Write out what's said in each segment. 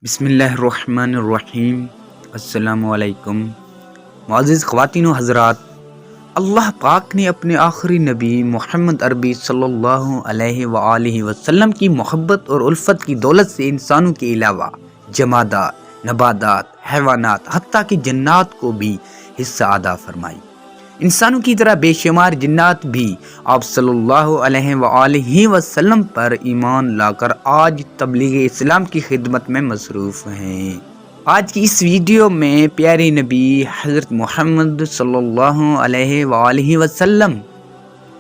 بسم اللہ الرحمن الرحیم۔ السلام علیکم معزز خواتین و حضرات، اللہ پاک نے اپنے آخری نبی محمد عربی صلی اللہ علیہ وآلہ وسلم کی محبت اور الفت کی دولت سے انسانوں کے علاوہ جمادات، نباتات، حیوانات، حتیٰ کہ جنات کو بھی حصہ ادا فرمائی۔ انسانوں کی طرح بے شمار جنات بھی آپ صلی اللہ علیہ وآلہ وسلم پر ایمان لا کر آج تبلیغ اسلام کی خدمت میں مصروف ہیں۔ آج کی اس ویڈیو میں پیارے نبی حضرت محمد صلی اللہ علیہ وآلہ وسلم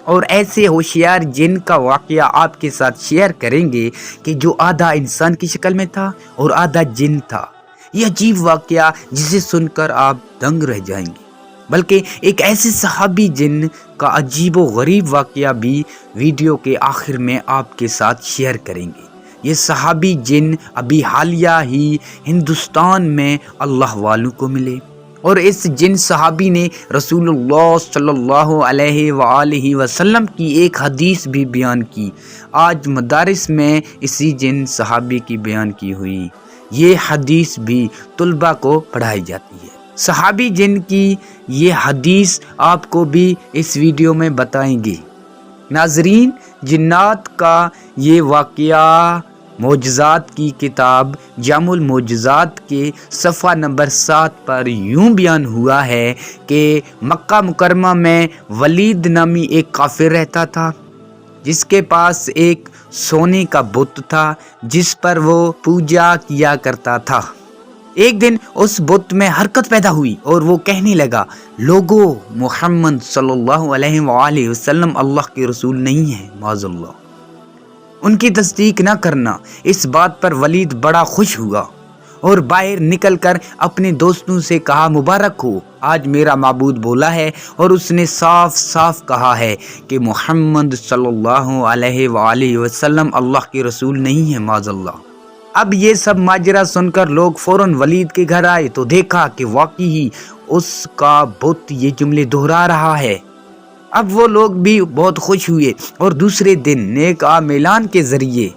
اور ایسے ہوشیار جن کا واقعہ آپ کے ساتھ شیئر کریں گے کہ جو آدھا انسان کی شکل میں تھا اور آدھا جن تھا۔ یہ عجیب واقعہ جسے سن کر آپ دنگ رہ جائیں گے، بلکہ ایک ایسے صحابی جن کا عجیب و غریب واقعہ بھی ویڈیو کے آخر میں آپ کے ساتھ شیئر کریں گے۔ یہ صحابی جن ابھی حالیہ ہی ہندوستان میں اللہ والوں کو ملے، اور اس جن صحابی نے رسول اللہ صلی اللہ علیہ وآلہ وسلم کی ایک حدیث بھی بیان کی۔ آج مدارس میں اسی جن صحابی کی بیان کی ہوئی یہ حدیث بھی طلباء کو پڑھائی جاتی ہے۔ صحابی جن کی یہ حدیث آپ کو بھی اس ویڈیو میں بتائیں گے۔ ناظرین، جنات کا یہ واقعہ معجزات کی کتاب جامع المعجزات کے صفحہ نمبر 7 پر یوں بیان ہوا ہے کہ مکہ مکرمہ میں ولید نامی ایک کافر رہتا تھا، جس کے پاس ایک سونے کا بت تھا جس پر وہ پوجا کیا کرتا تھا۔ ایک دن اس بت میں حرکت پیدا ہوئی اور وہ کہنے لگا، لوگو، محمد صلی اللہ علیہ وآلہ وسلم اللہ کے رسول نہیں ہیں، معاذ اللہ، ان کی تصدیق نہ کرنا۔ اس بات پر ولید بڑا خوش ہوا اور باہر نکل کر اپنے دوستوں سے کہا، مبارک ہو، آج میرا معبود بولا ہے اور اس نے صاف صاف کہا ہے کہ محمد صلی اللہ علیہ وآلہ وسلم اللہ کے رسول نہیں ہیں، معاذ اللہ۔ اب یہ سب ماجرا سن کر لوگ فوراً ولید کے گھر آئے تو دیکھا کہ واقعی اس کا بت یہ جملے دہرا رہا ہے۔ اب وہ لوگ بھی بہت خوش ہوئے اور دوسرے دن نیک اعمالان کے ذریعے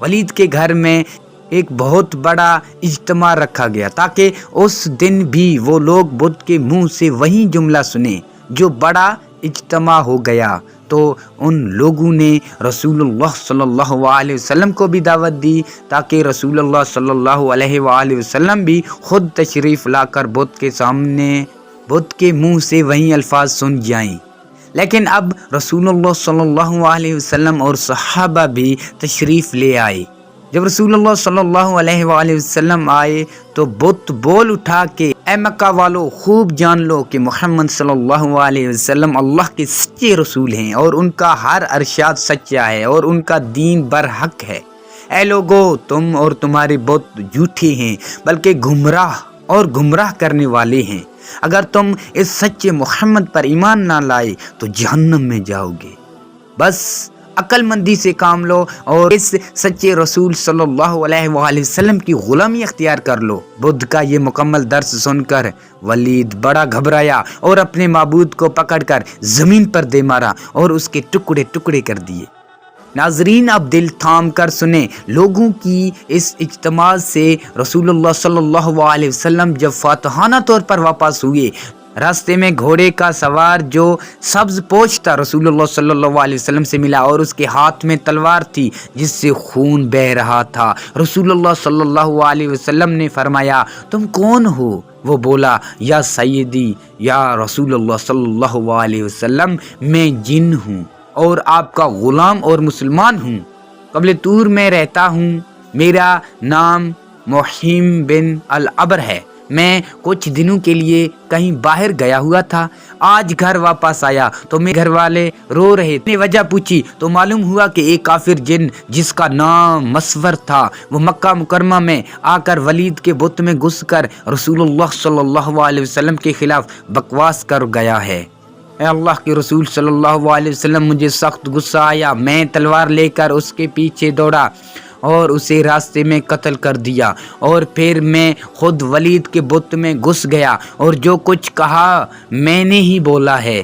ولید کے گھر میں ایک بہت بڑا اجتماع رکھا گیا تاکہ اس دن بھی وہ لوگ بت کے منہ سے وہی جملہ سنیں۔ جو بڑا اجتماع ہو گیا تو ان لوگوں نے رسول اللہ صلی اللہ علیہ وسلم کو بھی دعوت دی تاکہ رسول اللہ صلی اللہ علیہ وآلہ وسلم بھی خود تشریف لا کر بت کے سامنے بت کے منہ سے وہی الفاظ سن جائیں۔ لیکن اب رسول اللہ صلی اللہ علیہ وسلم اور صحابہ بھی تشریف لے آئے۔ جب رسول اللہ صلی اللہ علیہ وآلہ وسلم آئے تو بت بول اٹھا کہ اے مکہ والو، خوب جان لو کہ محمد صلی اللہ علیہ وسلم اللہ کے سچے رسول ہیں اور ان کا ہر ارشاد سچا ہے اور ان کا دین برحق ہے۔ اے لوگو، تم اور تمہارے بت جھوٹے ہیں، بلکہ گمراہ کرنے والے ہیں۔ اگر تم اس سچے محمد پر ایمان نہ لائے تو جہنم میں جاؤ گے۔ بس عقل مندی سے کام لو اور اس سچے رسول صلی اللہ علیہ وآلہ وسلم کی غلامی اختیار کر لو۔ بدھ کا یہ مکمل درس سن کر ولید بڑا گھبرایا اور اپنے معبود کو پکڑ کر زمین پر دے مارا اور اس کے ٹکڑے ٹکڑے کر دیے۔ ناظرین، اب دل تھام کر سنیں، لوگوں کی اس اجتماع سے رسول اللہ صلی اللہ علیہ وسلم جب فاتحانہ طور پر واپس ہوئے، راستے میں گھوڑے کا سوار جو سبز پوش تھا رسول اللہ صلی اللہ علیہ وسلم سے ملا اور اس کے ہاتھ میں تلوار تھی جس سے خون بہہ رہا تھا۔ رسول اللہ صلی اللہ علیہ وسلم نے فرمایا، تم کون ہو؟ وہ بولا، یا سیدی، یا رسول اللہ صلی اللہ علیہ وسلم، میں جن ہوں اور آپ کا غلام اور مسلمان ہوں، قبل طور میں رہتا ہوں، میرا نام محیم بن العبر ہے، میں کچھ دنوں کے لیے کہیں باہر گیا ہوا تھا، آج گھر واپس آیا تو میرے گھر والے رو رہے تھے، وجہ پوچھی تو معلوم ہوا کہ ایک کافر جن جس کا نام مسور تھا وہ مکہ مکرمہ میں آ کر ولید کے بت میں گھس کر رسول اللہ صلی اللہ علیہ وسلم کے خلاف بکواس کر گیا ہے۔ اے اللہ کے رسول صلی اللہ علیہ وسلم، مجھے سخت غصہ آیا، میں تلوار لے کر اس کے پیچھے دوڑا اور اسے راستے میں قتل کر دیا، اور پھر میں خود ولید کے بت میں گھس گیا اور جو کچھ کہا میں نے ہی بولا ہے۔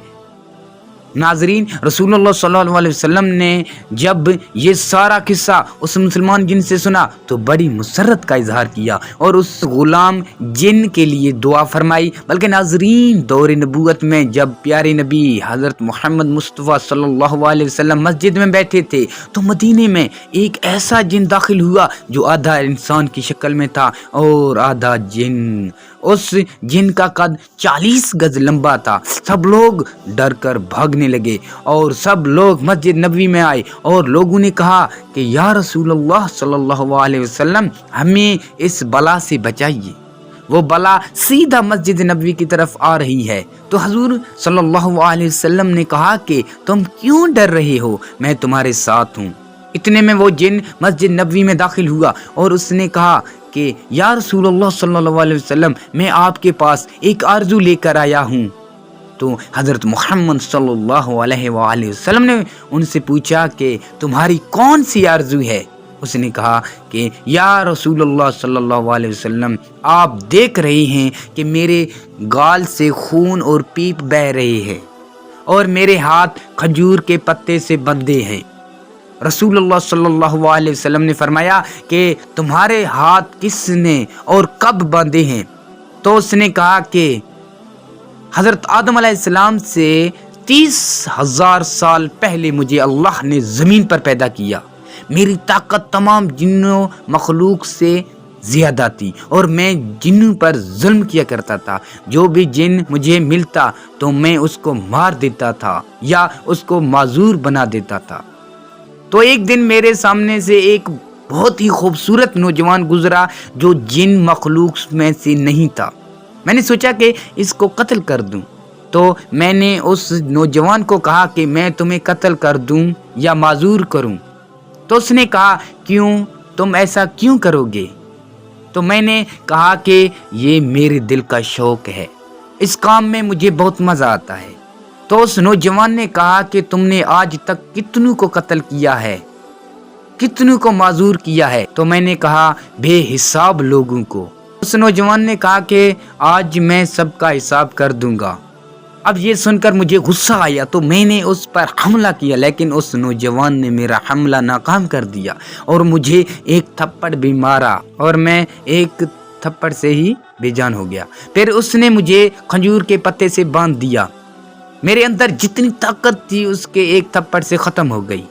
ناظرین، رسول اللہ صلی اللہ علیہ وسلم نے جب یہ سارا قصہ اس مسلمان جن سے سنا تو بڑی مسرت کا اظہار کیا اور اس غلام جن کے لیے دعا فرمائی۔ بلکہ ناظرین، دور نبوت میں جب پیارے نبی حضرت محمد مصطفیٰ صلی اللہ علیہ وسلم مسجد میں بیٹھے تھے تو مدینے میں ایک ایسا جن داخل ہوا جو آدھا انسان کی شکل میں تھا اور آدھا جن۔ اس جن کا قد 40 گز لمبا تھا۔ سب لوگ ڈر کر بھاگنے لگے اور سب لوگ مسجد نبوی میں آئے اور لوگوں نے کہا کہ یا رسول اللہ صلی اللہ علیہ وسلم، ہمیں اس بلا سے بچائیے، وہ بلا سیدھا مسجد نبوی کی طرف آ رہی ہے۔ تو حضور صلی اللہ علیہ وسلم نے کہا کہ تم کیوں ڈر رہے ہو، میں تمہارے ساتھ ہوں۔ اتنے میں وہ جن مسجد نبوی میں داخل ہوا اور اس نے کہا کہ یا رسول اللہ صلی اللہ علیہ وسلم، میں آپ کے پاس ایک آرزو لے کر آیا ہوں۔ تو حضرت محمد صلی اللہ علیہ وآلہ وسلم نے ان سے پوچھا کہ تمہاری کون سی آرزو ہے؟ اس نے کہا کہ یا رسول اللہ صلی اللہ علیہ وسلم، آپ دیکھ رہے ہیں کہ میرے گال سے خون اور پیپ بہہ رہے ہیں اور میرے ہاتھ کھجور کے پتے سے بندھے ہیں۔ رسول اللہ صلی اللہ علیہ وسلم نے فرمایا کہ تمہارے ہاتھ کس نے اور کب باندھے ہیں؟ تو اس نے کہا کہ حضرت آدم علیہ السلام سے 30,000 سال پہلے مجھے اللہ نے زمین پر پیدا کیا۔ میری طاقت تمام جنوں مخلوق سے زیادہ تھی اور میں جنوں پر ظلم کیا کرتا تھا۔ جو بھی جن مجھے ملتا تو میں اس کو مار دیتا تھا یا اس کو معذور بنا دیتا تھا۔ تو ایک دن میرے سامنے سے ایک بہت ہی خوبصورت نوجوان گزرا جو جن مخلوق میں سے نہیں تھا۔ میں نے سوچا کہ اس کو قتل کر دوں، تو میں نے اس نوجوان کو کہا کہ میں تمہیں قتل کر دوں یا معذور کروں؟ تو اس نے کہا کیوں، تم ایسا کیوں کرو گے؟ تو میں نے کہا کہ یہ میرے دل کا شوق ہے، اس کام میں مجھے بہت مزہ آتا ہے۔ تو اس نوجوان نے کہا کہ تم نے آج تک کتنوں کو قتل کیا ہے، کتنوں کو معذور کیا ہے؟ تو میں نے کہا بے حساب لوگوں کو۔ اس نوجوان نے کہا کہ آج میں سب کا حساب کر دوں گا۔ اب یہ سن کر مجھے غصہ آیا تو میں نے اس پر حملہ کیا، لیکن اس نوجوان نے میرا حملہ ناکام کر دیا اور مجھے ایک تھپڑ بھی مارا اور میں ایک تھپڑ سے ہی بے جان ہو گیا۔ پھر اس نے مجھے کھجور کے پتے سے باندھ دیا۔ میرے اندر جتنی طاقت تھی اس کے ایک تھپڑ سے ختم ہو گئی۔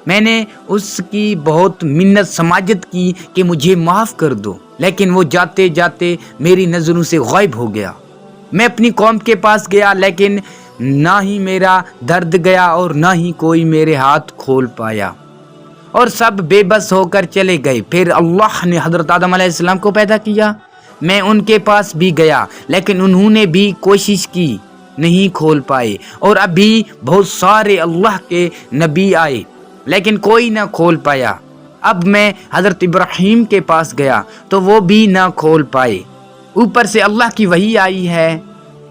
میں نے اس کی بہت منت سماجت کی کہ مجھے معاف کر دو، لیکن وہ جاتے جاتے میری نظروں سے غائب ہو گیا۔ میں اپنی قوم کے پاس گیا، لیکن نہ ہی میرا درد گیا اور نہ ہی کوئی میرے ہاتھ کھول پایا اور سب بے بس ہو کر چلے گئے۔ پھر اللہ نے حضرت آدم علیہ السلام کو پیدا کیا۔ میں ان کے پاس بھی گیا، لیکن انہوں نے بھی کوشش کی، نہیں کھول پائے، اور ابھی بہت سارے اللہ کے نبی آئے لیکن کوئی نہ کھول پایا۔ اب میں حضرت ابراہیم کے پاس گیا تو وہ بھی نہ کھول پائے۔ اوپر سے اللہ کی وحی آئی ہے،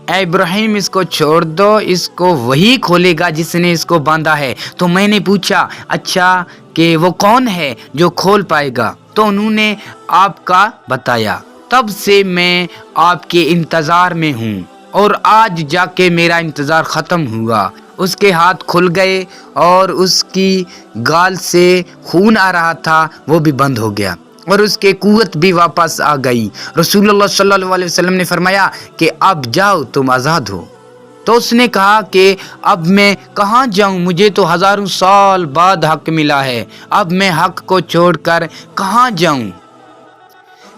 اے ابراہیم اس کو چھوڑ دو، اس کو وہی کھولے گا جس نے اس کو باندھا ہے۔ تو میں نے پوچھا اچھا کہ وہ کون ہے جو کھول پائے گا؟ تو انہوں نے آپ کا بتایا۔ تب سے میں آپ کے انتظار میں ہوں اور آج جا کے میرا انتظار ختم ہوا۔ اس کے ہاتھ کھل گئے اور اس کی گال سے خون آ رہا تھا وہ بھی بند ہو گیا اور اس کے قوت بھی واپس آ گئی۔ رسول اللہ صلی اللہ علیہ وسلم نے فرمایا کہ اب جاؤ، تم آزاد ہو۔ تو اس نے کہا کہ اب میں کہاں جاؤں، مجھے تو ہزاروں سال بعد حق ملا ہے، اب میں حق کو چھوڑ کر کہاں جاؤں؟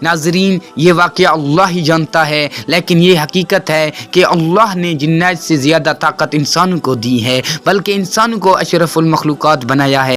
ناظرین، یہ واقعہ اللہ ہی جانتا ہے، لیکن یہ حقیقت ہے کہ اللہ نے جنات سے زیادہ طاقت انسانوں کو دی ہے، بلکہ انسانوں کو اشرف المخلوقات بنایا ہے۔